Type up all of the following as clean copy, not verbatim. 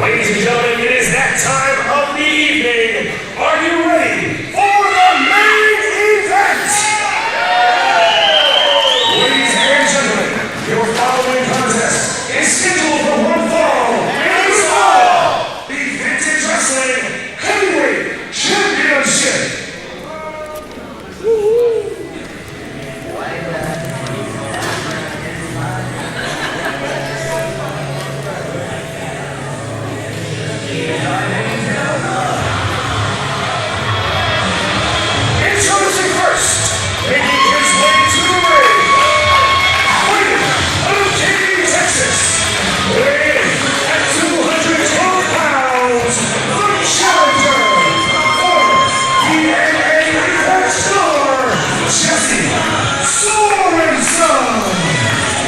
Ladies and gentlemen, it is that time of the evening. Are you ready for the main event? Ladies and gentlemen, your following contest is scheduled for one fall. It is all the Vintage Wrestling Heavyweight Championship. Introducing first, making his way to the ring, fighting out of Katy, Texas, weighing at 212 pounds, the challenger for E.R.A. Report star, Jessy Sorensen.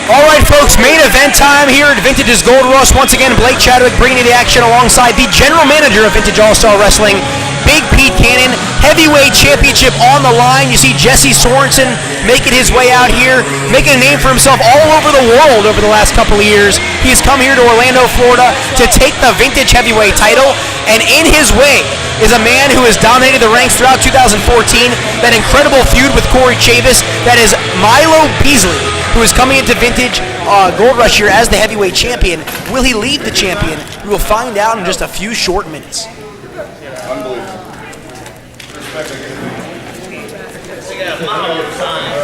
All right, folks, main event time here at Vintage's Gold Rush. Once again, Blake Chadwick bringing you the action alongside the general manager of Vintage All-Star Wrestling, Big Pete Cannon. Heavyweight championship on the line. You see Jessy Sorensen making his way out here, making a name for himself all over the world over the last couple of years. He's come here to Orlando, Florida to take the Vintage Heavyweight title, and in his way is a man who has dominated the ranks throughout 2014, that incredible feud with Corey Chavis. That is Milo Beasley, who is coming into Vintage Gold Rush here as the heavyweight champion. Will he leave the champion? We will find out in just a few short minutes. Unbelievable. We got Milo time.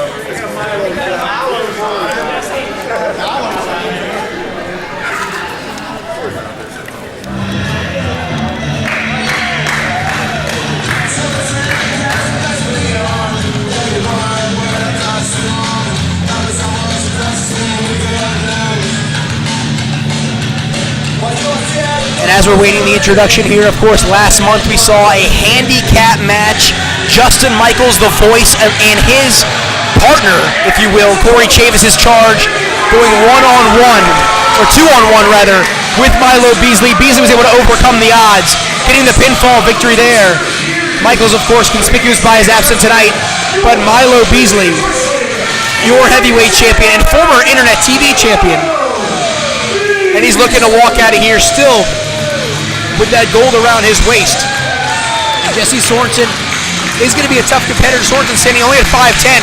And as we're waiting the introduction here, of course, last month we saw a handicap match. Justin Michaels, the voice, and his partner, if you will, Corey Chavis' charge, going one-on-one, or two-on-one rather, with Milo Beasley. Beasley was able to overcome the odds, getting the pinfall victory there. Michaels, of course, conspicuous by his absence tonight, but Milo Beasley, your heavyweight champion and former internet TV champion. And he's looking to walk out of here still with that gold around his waist. And Jessy Sorensen is going to be a tough competitor. Sorensen standing only at 5'10",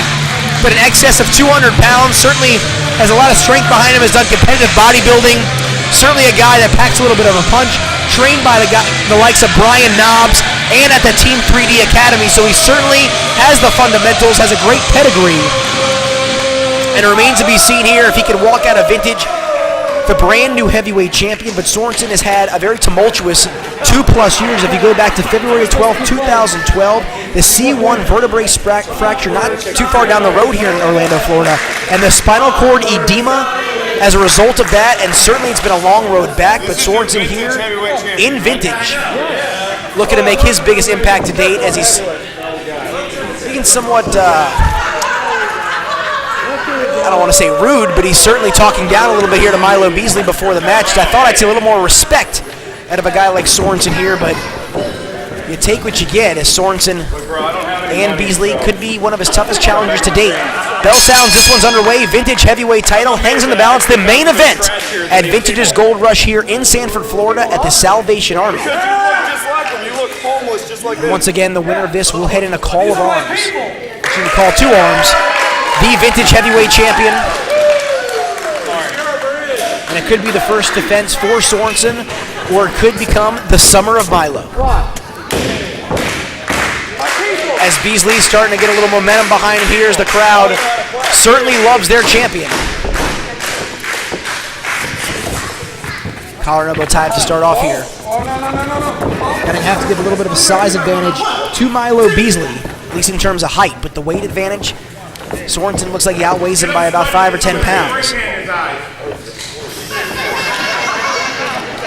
but in excess of 200 pounds. Certainly has a lot of strength behind him, has done competitive bodybuilding. Certainly a guy that packs a little bit of a punch. Trained by the likes of Brian Knobs and at the Team 3D Academy. So he certainly has the fundamentals, has a great pedigree. And it remains to be seen here if he can walk out of Vintage the brand new heavyweight champion. But Sorensen has had a very tumultuous 2+ years. If you go back to February 12, 2012, the C1 vertebrae fracture not too far down the road here in Orlando, Florida, and the spinal cord edema as a result of that, and certainly it's been a long road back, but Sorensen here in Vintage looking to make his biggest impact to date, as he's being somewhat I don't want to say rude, but he's certainly talking down a little bit here to Milo Beasley before the match. I thought I'd see a little more respect out of a guy like Sorensen here, but you take what you get, as Sorensen and Beasley could be one of his toughest challengers to date. Bell sounds, this one's underway. Vintage heavyweight title hangs in the balance. The main event at Vintage's Gold Rush here in Sanford, Florida at the Salvation Army. And once again, the winner of this will head in a call of arms. Actually, call to arms. The Vintage Heavyweight Champion. And it could be the first defense for Sorensen, or it could become the Summer of Milo. As Beasley's starting to get a little momentum behind him here, as the crowd certainly loves their champion. Collar and elbow tied to start off here. Gonna have to give a little bit of a size advantage to Milo Beasley, at least in terms of height, but the weight advantage, Sorensen looks like he outweighs him by about 5 or 10 pounds.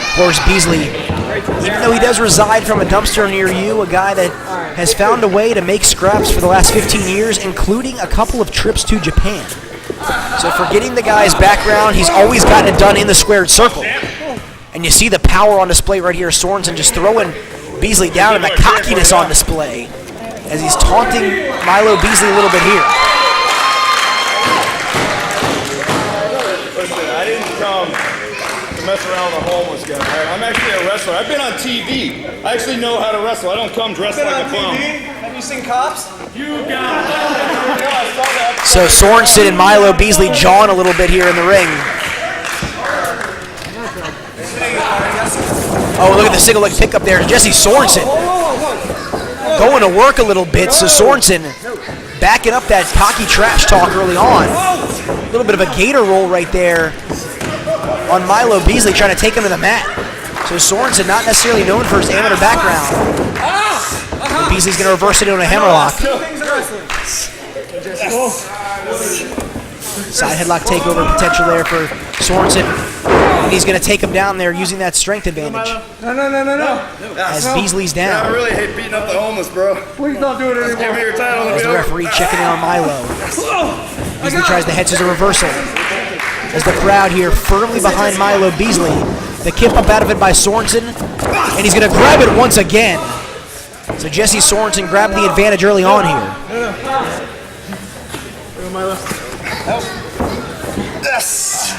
Of course, Beasley, even though he does reside from a dumpster near you, a guy that has found a way to make scraps for the last 15 years, including a couple of trips to Japan. So forgetting the guy's background, he's always gotten it done in the squared circle. And you see the power on display right here. Sorensen just throwing Beasley down, and the cockiness on display as he's taunting Milo Beasley a little bit here. Listen, I didn't come to mess around with a homeless guy. Right? I'm actually a wrestler. I've been on TV. I actually know how to wrestle. I don't come dressed like a clown. Have you seen Cops? You got it. So Sorensen and Milo Beasley jawing a little bit here in the ring. Oh, look at the single leg pickup there. Jessy Sorensen going to work a little bit. So Sorensen backing up that cocky trash talk early on. A little bit of a gator roll right there on Milo Beasley, trying to take him to the mat. So Sorensen not necessarily known for his amateur background. And Beasley's going to reverse it into a hammerlock. Side headlock takeover potential there for Sorensen. And he's going to take him down there using that strength advantage. No. As Beasley's I down. really hate beating up the homeless, bro. Please don't do it anymore. Give me your title. As the referee checking in on Milo. Beasley tries the head scissor reversal. As the crowd here firmly behind Milo Beasley. The kip up out of it by Sorensen. And he's going to grab it once again. So Jessy Sorensen grabbed the advantage early on here. Yes.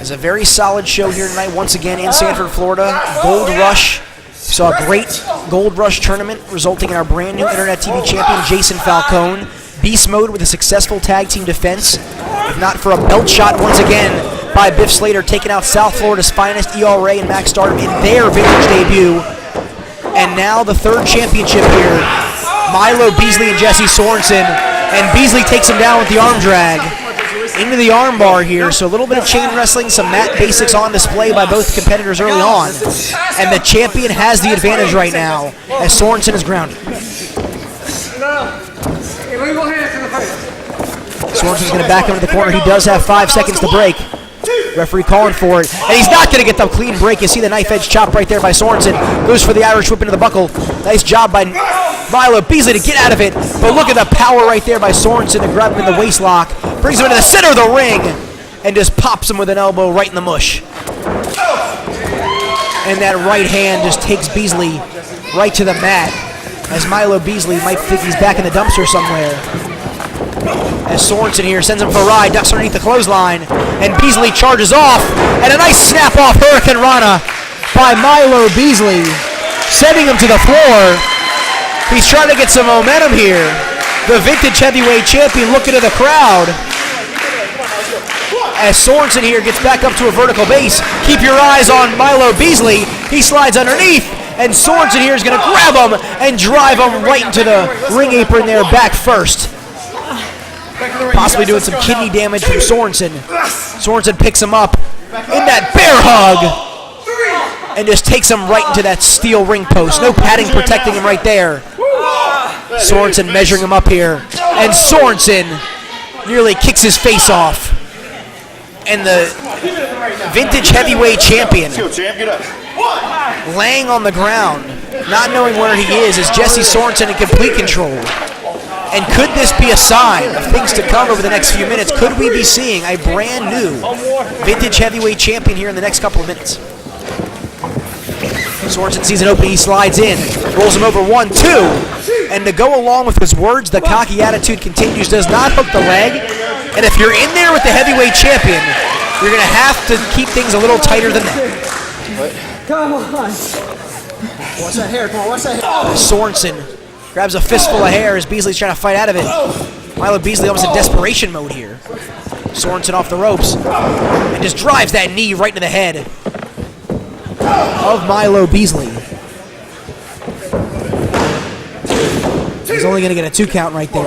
It's a very solid show here tonight, once again in Sanford, Florida. Gold Rush. Saw a great Gold Rush tournament, resulting in our brand new Internet TV champion, Jason Falcone. BeastMode with a successful tag team defense. If not for a belt shot once again by Biff Slater, taking out South Florida's finest, E.R.A. and Maxx Stardom in their vintage debut. And now the third championship here. Milo Beasley and Jessy Sorensen. And Beasley takes him down with the arm drag into the arm bar here. So a little bit of chain wrestling, some mat basics on display by both competitors early on. And the champion has the advantage right now as Sorensen is grounded. Sorensen's going to back him to the corner. He does have 5 seconds to break. Referee calling for it. And he's not going to get the clean break. You see the knife edge chop right there by Sorensen. Goes for the Irish whip into the buckle. Nice job by Milo Beasley to get out of it. But look at the power right there by Sorensen to grab him in the waist lock. Brings him into the center of the ring. And just pops him with an elbow right in the mush. And that right hand just takes Beasley right to the mat. As Milo Beasley might think he's back in the dumpster somewhere. As Sorensen here sends him for a ride, ducks underneath the clothesline, and Beasley charges off, and a nice snap-off Hurricane Rana by Milo Beasley, sending him to the floor. He's trying to get some momentum here. The vintage heavyweight champion looking to the crowd. As Sorensen here gets back up to a vertical base, keep your eyes on Milo Beasley. He slides underneath, and Sorensen here is going to grab him and drive him right into the ring apron there, back first. Possibly doing some kidney damage from Sorensen. Sorensen picks him up in that bear hug and just takes him right into that steel ring post. No padding protecting him right there. Sorensen measuring him up here. And Sorensen nearly kicks his face off. And the vintage heavyweight champion laying on the ground, not knowing where he is Jessy Sorensen in complete control. And could this be a sign of things to come over the next few minutes? Could we be seeing a brand new vintage heavyweight champion here in the next couple of minutes? Sorensen sees an opening, he slides in, rolls him over 1, 2. And to go along with his words, the cocky attitude continues, does not hook the leg. And if you're in there with the heavyweight champion, you're going to have to keep things a little tighter than that. Come on. Watch that hair. Come on, watch that hair. Sorensen grabs a fistful of hair as Beasley's trying to fight out of it. Milo Beasley almost in desperation mode here. Sorensen off the ropes and just drives that knee right into the head of Milo Beasley. He's only going to get a 2 count right there.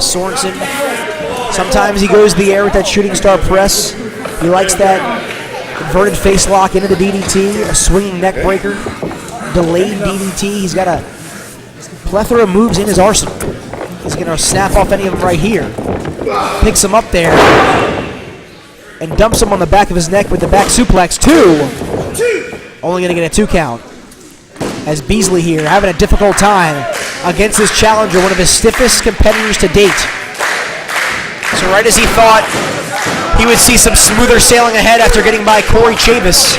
Sorensen, sometimes he goes the air with that shooting star press. He likes that inverted face lock into the DDT, a swinging neck breaker. Delayed DDT. He's got a plethora of moves in his arsenal. He's going to snap off any of them right here. Picks him up there and dumps him on the back of his neck with the back suplex. 2. Only going to get a 2 count. As Beasley here having a difficult time against his challenger, one of his stiffest competitors to date. So right as he thought he would see some smoother sailing ahead after getting by Corey Chavis,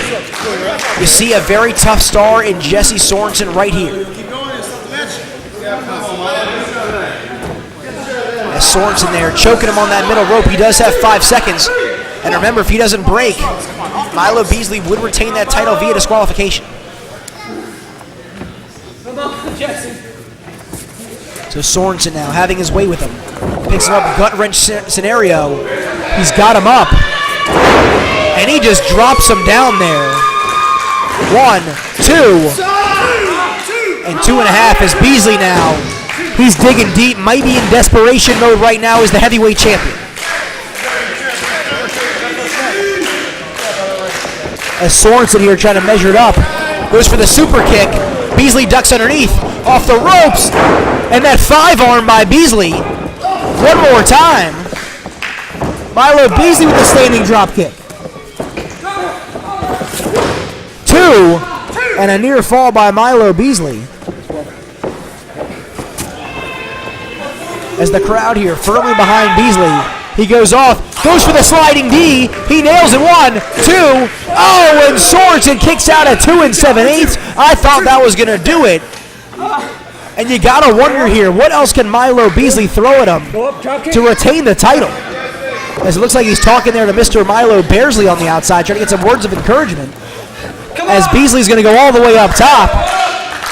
you see a very tough star in Jessy Sorensen right here. As Sorensen there choking him on that middle rope, he does have 5 seconds. And remember, if he doesn't break, Milo Beasley would retain that title via disqualification. So Sorensen now having his way with him. Picks him up, gut wrench scenario. He's got him up. And he just drops him down there. 1, 2. And 2.5 as Beasley now. He's digging deep, might be in desperation mode right now as the heavyweight champion. As Sorensen here trying to measure it up. Goes for the super kick. Beasley ducks underneath, off the ropes, and that 5-arm by Beasley. One more time. Milo Beasley with the standing drop kick. 2, and a near fall by Milo Beasley. As the crowd here firmly behind Beasley, he goes off, goes for the sliding D, he nails it. 1, 2, oh, and Sorensen kicks out at 2 7/8. I thought that was going to do it. And you got to wonder here, what else can Milo Beasley throw at him to retain the title? As it looks like he's talking there to Mr. Milo Beasley on the outside, trying to get some words of encouragement. As Beasley's going to go all the way up top.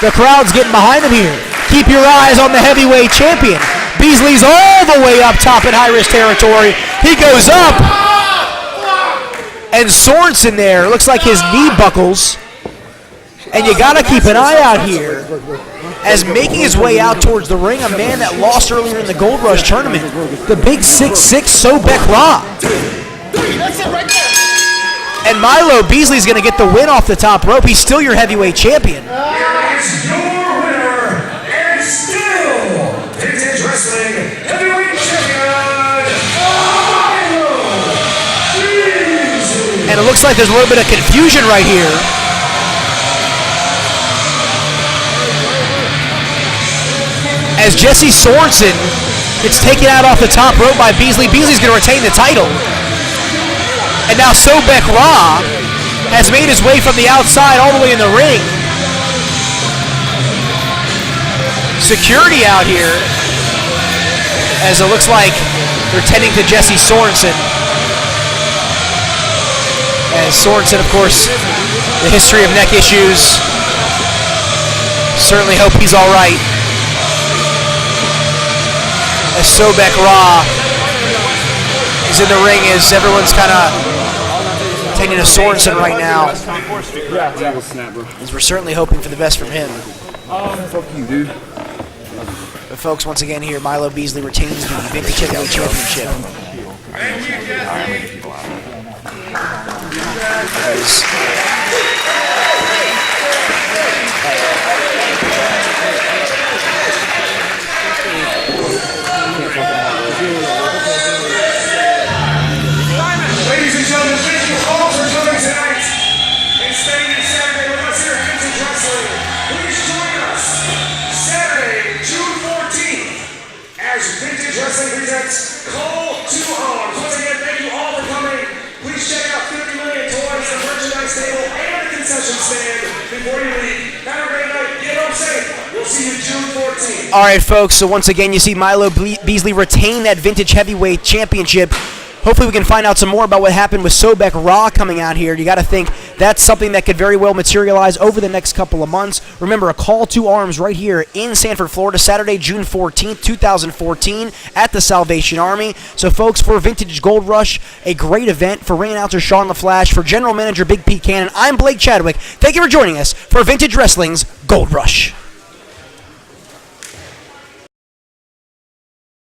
The crowd's getting behind him here. Keep your eyes on the heavyweight champion. Beasley's all the way up top in high-risk territory. He goes up. And Sorensen there, looks like his knee buckles. And you got to keep an eye out here. As making his way out towards the ring, a man that lost earlier in the Gold Rush tournament, the big 6'6" E.R.A. And Milo Beasley's going to get the win off the top rope. He's still your heavyweight champion. Here is your winner, and still Vintage Wrestling Heavyweight Champion, Milo Beasley. And it looks like there's a little bit of confusion right here. As Jessy Sorensen gets taken out off the top rope by Beasley. Beasley's going to retain the title. And now E.R.A. has made his way from the outside all the way in the ring. Security out here, as it looks like they're tending to Jessy Sorensen. As Sorensen, of course, the history of neck issues. Certainly hope he's all right. As E.R.A. is in the ring, as everyone's kind of tending to Sorensen right now. As we're certainly hoping for the best from him. Fuck you, dude. But folks, once again here, Milo Beasley retains the Vintage Heavyweight Championship. Ladies and gentlemen, thank you all for joining tonight and spending this Saturday with us here at Vintage Wrestling. Please join us Saturday, June 14th, as Vintage Wrestling presents Call to Arms. Once again, thank you all for coming. Please check out 50 Million Toys, the merchandise table, and the concession stand before you leave. Have a great night. Get home safe. We'll see you June 14th. All right, folks, so once again, you see Milo Beasley retain that Vintage Heavyweight Championship. Hopefully we can find out some more about what happened with E.R.A. coming out here. You got to think that's something that could very well materialize over the next couple of months. Remember, a call to arms right here in Sanford, Florida, Saturday, June 14th, 2014 at the Salvation Army. So, folks, for Vintage Gold Rush, a great event. For ring announcer Sean LaFlash, for general manager Big P. Cannon, I'm Blake Chadwick. Thank you for joining us for Vintage Wrestling's Gold Rush.